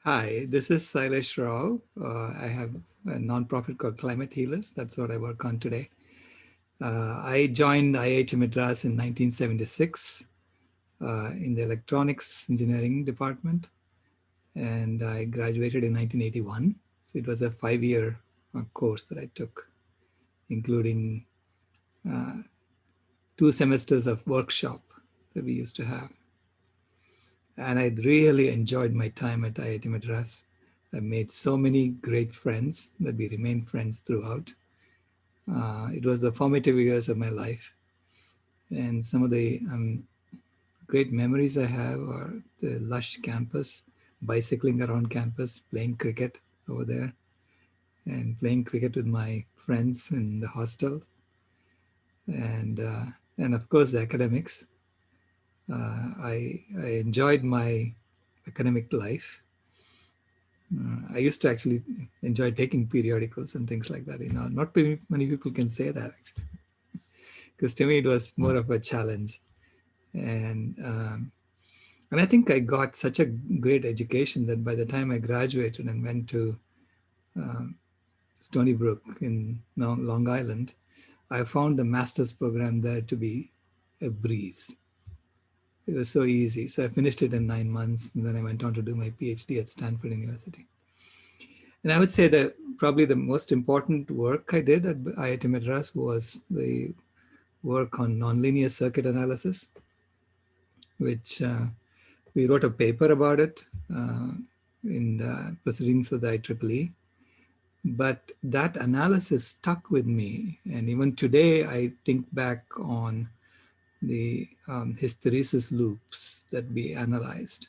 Hi, this is Sailesh Rao. I have a nonprofit called Climate Healers. That's what I work on today. I joined IIT Madras in 1976 in the electronics engineering department, and I graduated in 1981. So it was a 5-year course that I took, including uh, 2 semesters of workshop that we used to have. And I really enjoyed my time at IIT Madras. I made so many great friends that we remained friends throughout. It was the formative years of my life. And some of the great memories I have are the lush campus, bicycling around campus, playing cricket over there, and playing cricket with my friends in the hostel. And of course, the academics. I enjoyed my academic life. I used to actually enjoy taking periodicals and things like that. Not many people can say that actually, because to me it was more of a challenge. And I think I got such a great education that by the time I graduated and went to Stony Brook in Long Island, I found the master's program there to be a breeze. It was so easy. So I finished it in 9 months, and then I went on to do my Ph.D. at Stanford University. And I would say that probably the most important work I did at IIT Madras was the work on nonlinear circuit analysis, which we wrote a paper about it in the proceedings of the IEEE. But that analysis stuck with me. And even today, I think back on the hysteresis loops that we analyzed,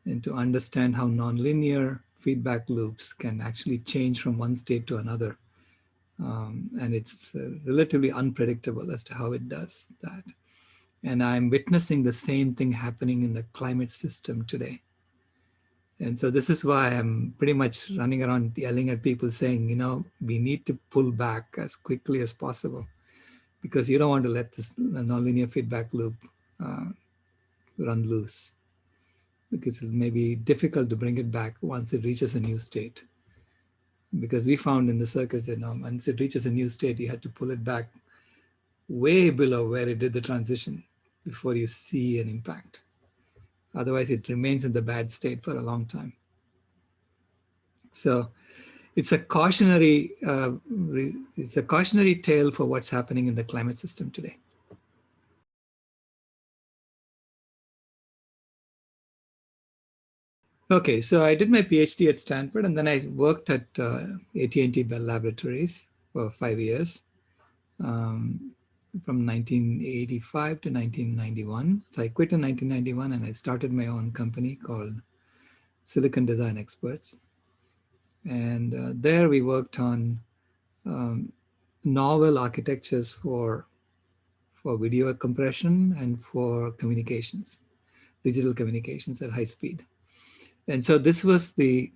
and to understand how nonlinear feedback loops can actually change from one state to another. And it's relatively unpredictable as to how it does that. And I'm witnessing the same thing happening in the climate system today. And so this is why I'm pretty much running around yelling at people saying, we need to pull back as quickly as possible, because you don't want to let this nonlinear feedback loop run loose, because it may be difficult to bring it back once it reaches a new state. Because we found in the circus that once it reaches a new state, you had to pull it back way below where it did the transition before you see an impact. Otherwise, it remains in the bad state for a long time. So it's a cautionary tale for what's happening in the climate system today. Okay, so I did my PhD at Stanford, and then I worked at AT&T Bell Laboratories for 5 years, from 1985 to 1991. So I quit in 1991, and I started my own company called Silicon Design Experts. And there we worked on novel architectures for video compression and for communications, digital communications at high speed. And so this was the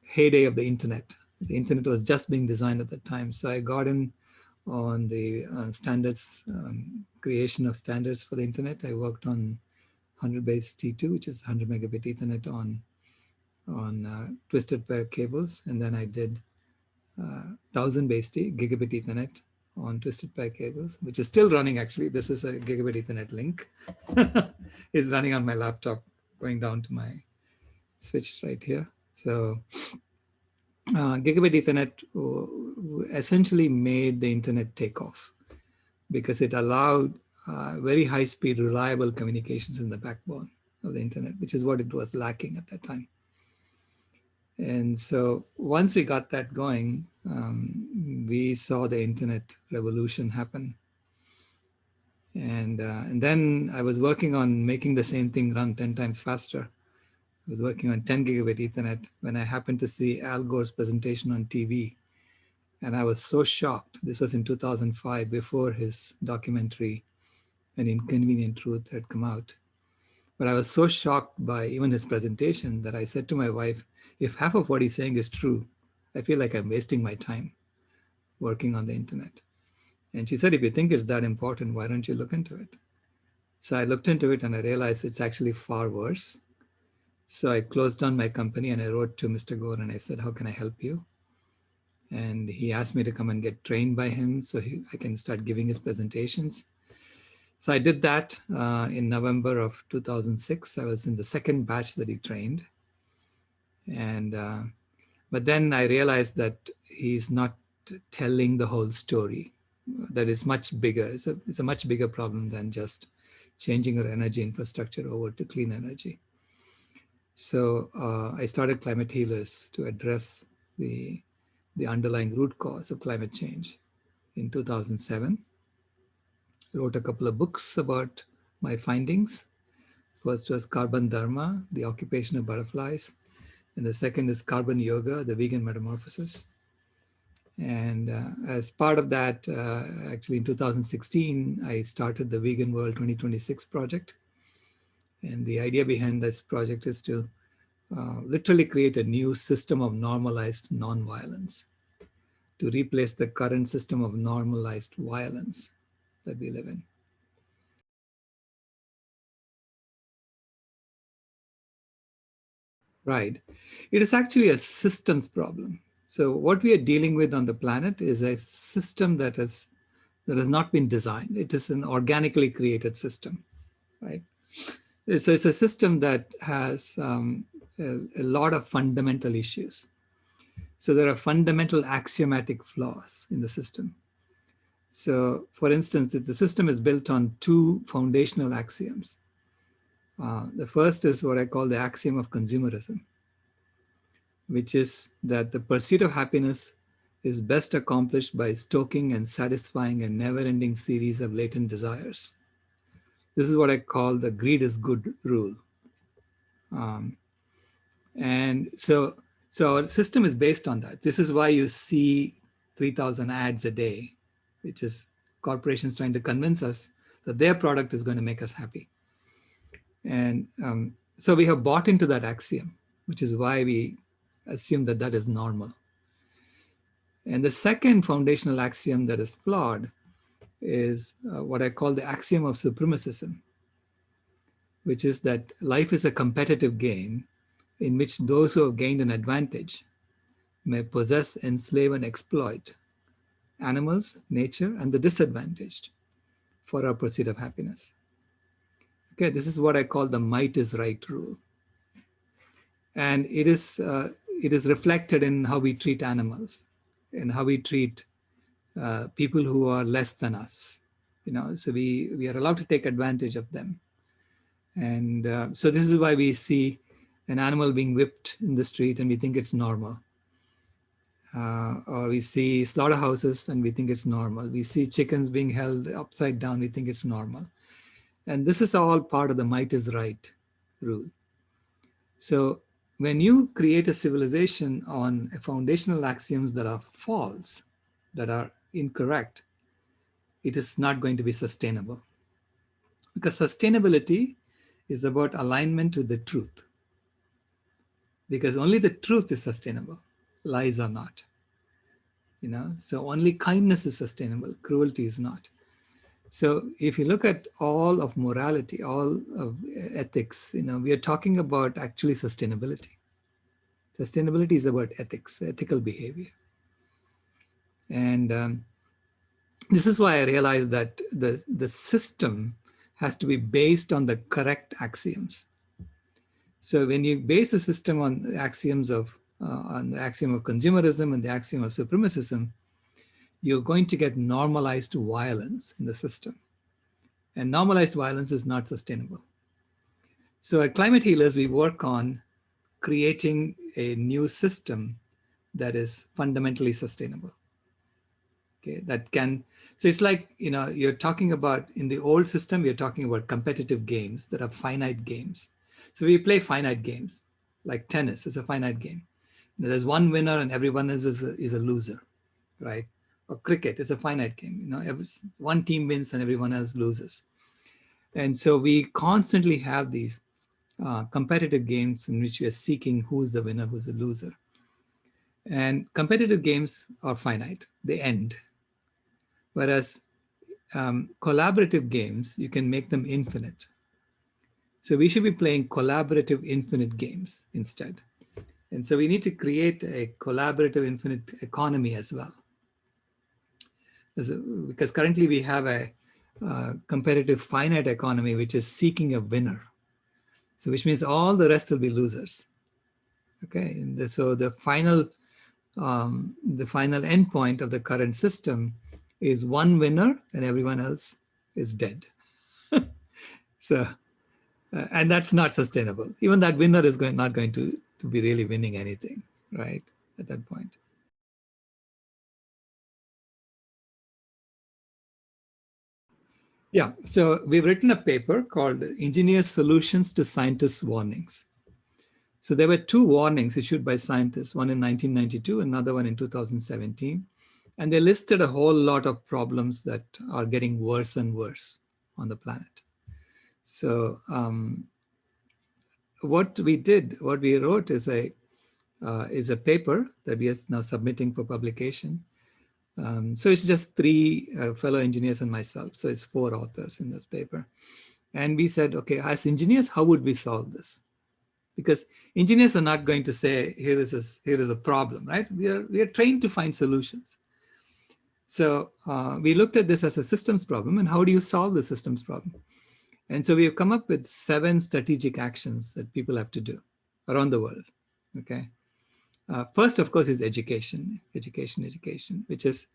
heyday of the internet. The internet was just being designed at that time. So I got in on the standards, creation of standards for the internet. I worked on 100 base T2, which is 100 megabit Ethernet on twisted pair cables. And then I did 1000 base T, gigabit Ethernet on twisted pair cables, which is still running actually. This is a gigabit Ethernet link. It's running on my laptop, going down to my switch right here. So gigabit Ethernet essentially made the internet take off, because it allowed very high speed, reliable communications in the backbone of the internet, which is what it was lacking at that time. And so once we got that going, we saw the internet revolution happen. And then I was working on making the same thing run 10 times faster. I was working on 10 gigabit Ethernet when I happened to see Al Gore's presentation on TV. And I was so shocked. This was in 2005, before his documentary, An Inconvenient Truth, had come out. But I was so shocked by even his presentation that I said to my wife, if half of what he's saying is true, I feel like I'm wasting my time working on the internet. And she said, if you think it's that important, why don't you look into it? So I looked into it, and I realized it's actually far worse. So I closed down my company and I wrote to Mr. Gore and I said, how can I help you? And he asked me to come and get trained by him so I can start giving his presentations. So I did that in November of 2006. I was in the second batch that he trained. And but then I realized that he's not telling the whole story. That is much bigger. It's a much bigger problem than just changing our energy infrastructure over to clean energy. So I started Climate Healers to address the underlying root cause of climate change in 2007. I wrote a couple of books about my findings. First was Carbon Dharma, the occupation of butterflies. And the second is Carbon Yoga, the vegan metamorphosis. And as part of that, actually in 2016, I started the Vegan World 2026 project. And the idea behind this project is to literally create a new system of normalized nonviolence to replace the current system of normalized violence that we live in. Right. It is actually a systems problem. So what we are dealing with on the planet is a system that has not been designed. It is an organically created system, right? So it's a system that has a lot of fundamental issues. So there are fundamental axiomatic flaws in the system. So for instance, if the system is built on two foundational axioms. The first is what I call the axiom of consumerism, which is that the pursuit of happiness is best accomplished by stoking and satisfying a never-ending series of latent desires. This is what I call the greed is good rule. And so our system is based on that. This is why you see 3,000 ads a day, which is corporations trying to convince us that their product is going to make us happy. And so we have bought into that axiom, which is why we assume that that is normal. And the second foundational axiom that is flawed is what I call the axiom of supremacism, which is that life is a competitive game in which those who have gained an advantage may possess, enslave, and exploit animals, nature, and the disadvantaged for our pursuit of happiness. Okay, this is what I call the might is right rule. And it is reflected in how we treat animals and how we treat people who are less than us. So we are allowed to take advantage of them. And so this is why we see an animal being whipped in the street and we think it's normal. Or we see slaughterhouses and we think it's normal. We see chickens being held upside down, we think it's normal. And this is all part of the might is right rule. So when you create a civilization on foundational axioms that are false, that are incorrect, it is not going to be sustainable. Because sustainability is about alignment with the truth. Because only the truth is sustainable, lies are not. So only kindness is sustainable, cruelty is not. So if you look at all of morality, all of ethics, we are talking about actually sustainability. Sustainability is about ethics, ethical behavior. And this is why I realized that the system has to be based on the correct axioms. So when you base a system on the axioms of on the axiom of consumerism and the axiom of supremacism, you're going to get normalized violence in the system. And normalized violence is not sustainable. So at Climate Healers, we work on creating a new system that is fundamentally sustainable. Okay, that can, so it's like, you're talking about, in the old system, we're talking about competitive games that are finite games. So we play finite games, like tennis is a finite game. There's one winner and everyone is a loser, right? Or cricket is a finite game. One team wins and everyone else loses. And so we constantly have these competitive games in which we are seeking who's the winner, who's the loser. And competitive games are finite, they end. Whereas collaborative games, you can make them infinite. So we should be playing collaborative infinite games instead. And so we need to create a collaborative infinite economy as well. Because currently we have a competitive finite economy, which is seeking a winner. So which means all the rest will be losers. Okay, and so the final endpoint of the current system is one winner and everyone else is dead. So, and that's not sustainable. Even that winner is not going to be really winning anything, right, at that point. Yeah, so we've written a paper called Engineer Solutions to Scientists' Warnings. So there were two warnings issued by scientists, one in 1992, another one in 2017. And they listed a whole lot of problems that are getting worse and worse on the planet. So what we wrote is a paper that we are now submitting for publication. So it's just three fellow engineers and myself. So it's 4 authors in this paper. And we said, okay, as engineers, how would we solve this? Because engineers are not going to say, here is a problem, right? We are trained to find solutions. So we looked at this as a systems problem, and how do you solve the systems problem? And so we have come up with 7 strategic actions that people have to do around the world, okay? First, of course, is education, which is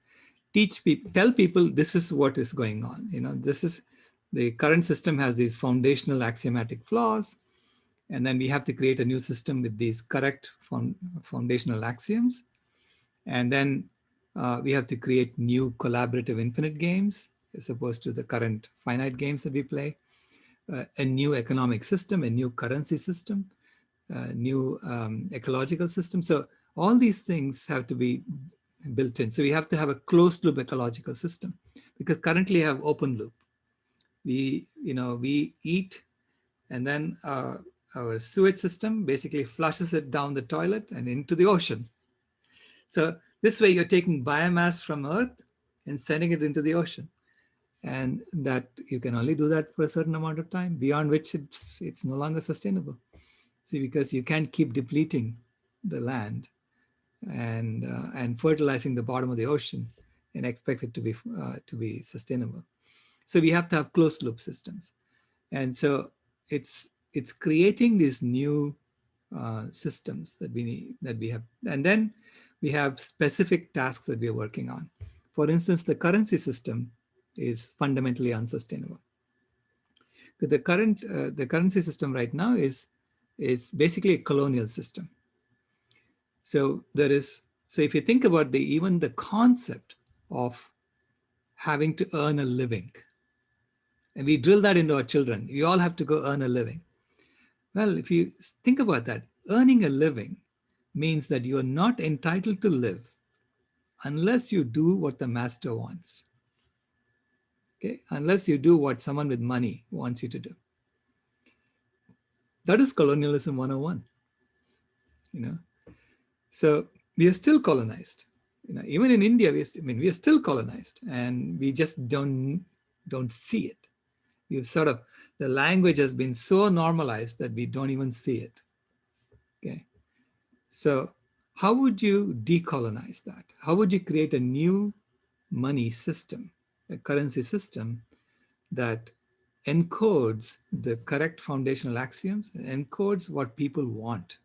tell people this is what is going on. You know, this is the current system has these foundational axiomatic flaws, and then we have to create a new system with these correct foundational axioms. And then we have to create new collaborative infinite games as opposed to the current finite games that we play, a new economic system, a new currency system, new ecological system. So all these things have to be built in. So we have to have a closed loop ecological system, because currently we have open loop. We eat, and then our sewage system basically flushes it down the toilet and into the ocean. So this way you're taking biomass from Earth and sending it into the ocean. And that you can only do that for a certain amount of time, beyond which it's no longer sustainable. See, because you can't keep depleting the land and fertilizing the bottom of the ocean and expect it to be sustainable. So we have to have closed loop systems. And so it's creating these new systems that we have. And then we have specific tasks that we are working on. For instance, the currency system is fundamentally unsustainable. The currency system right now is basically a colonial system. So if you think about even the concept of having to earn a living, and we drill that into our children, you all have to go earn a living. Well, if you think about that, earning a living means that you are not entitled to live unless you do what the master wants. Okay, unless you do what someone with money wants you to do. That is colonialism 101. You know, so we are still colonized. You know, even in India, we are still colonized, and we just don't see it. The language has been so normalized that we don't even see it. Okay, so how would you decolonize that? How would you create a new money system, a currency system that encodes the correct foundational axioms and encodes what people want?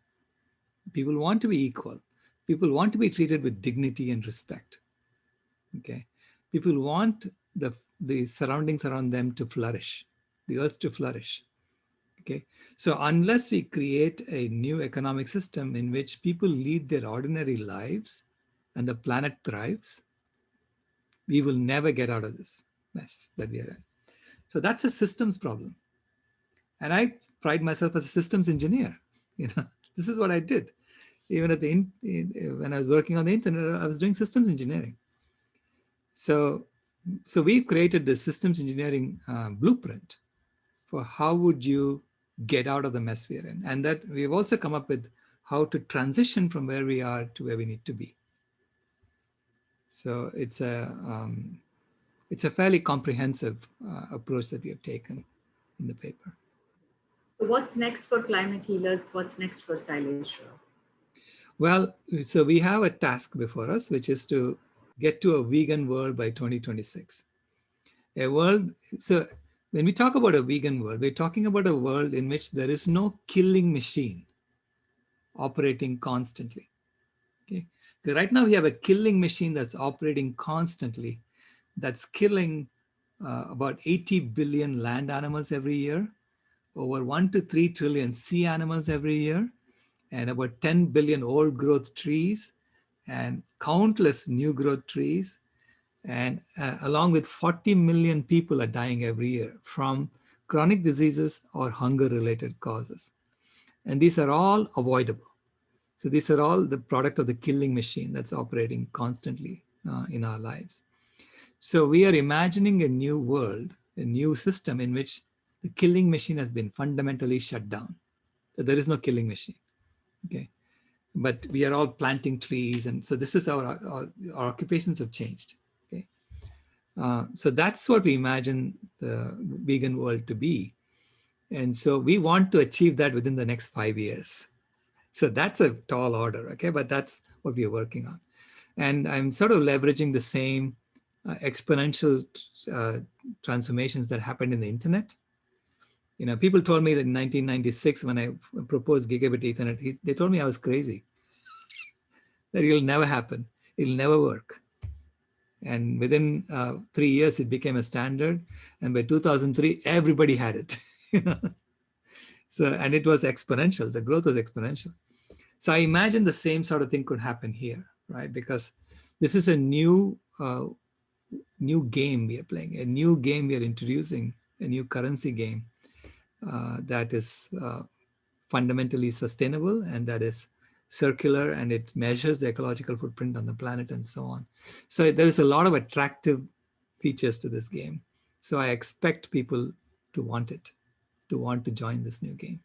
People want to be equal. People want to be treated with dignity and respect. Okay, people want the surroundings around them to flourish, the earth to flourish. Okay, so unless we create a new economic system in which people lead their ordinary lives and the planet thrives, we will never get out of this mess that we are in. So that's a systems problem. And I pride myself as a systems engineer. You know, this is what I did. Even when I was working on the internet, I was doing systems engineering. So we've created this systems engineering blueprint for how would you get out of the mess we're in. And that we've also come up with how to transition from where we are to where we need to be. So it's a fairly comprehensive approach that we have taken in the paper. So what's next for climate healers? What's next for Sailesh? Well, so we have a task before us, which is to get to a vegan world by 2026. A world, so when we talk about a vegan world, we're talking about a world in which there is no killing machine operating constantly. Okay? Because right now we have a killing machine that's operating constantly, that's killing about 80 billion land animals every year, over 1 to 3 trillion sea animals every year, and about 10 billion old growth trees and countless new growth trees. And along with 40 million people are dying every year from chronic diseases or hunger related causes. And these are all avoidable. So these are all the product of the killing machine that's operating constantly in our lives. So we are imagining a new world, a new system in which the killing machine has been fundamentally shut down. So there is no killing machine. Okay. But we are all planting trees. And so this is our occupations have changed. Okay. So that's what we imagine the vegan world to be. And so we want to achieve that within the next 5 years. So that's a tall order, okay? But that's what we're working on. And I'm sort of leveraging the same exponential transformations that happened in the internet. You know, people told me that in 1996, when I proposed gigabit Ethernet, they told me I was crazy, that it'll never happen. It'll never work. And within 3 years, it became a standard. And by 2003, everybody had it. You know? So, and it was exponential. The growth was exponential. So I imagine the same sort of thing could happen here, right? Because this is a new game we are playing, a new game we are introducing, a new currency game that is fundamentally sustainable and that is circular, and it measures the ecological footprint on the planet and so on. So there is a lot of attractive features to this game. So I expect people to want it, to want to join this new game.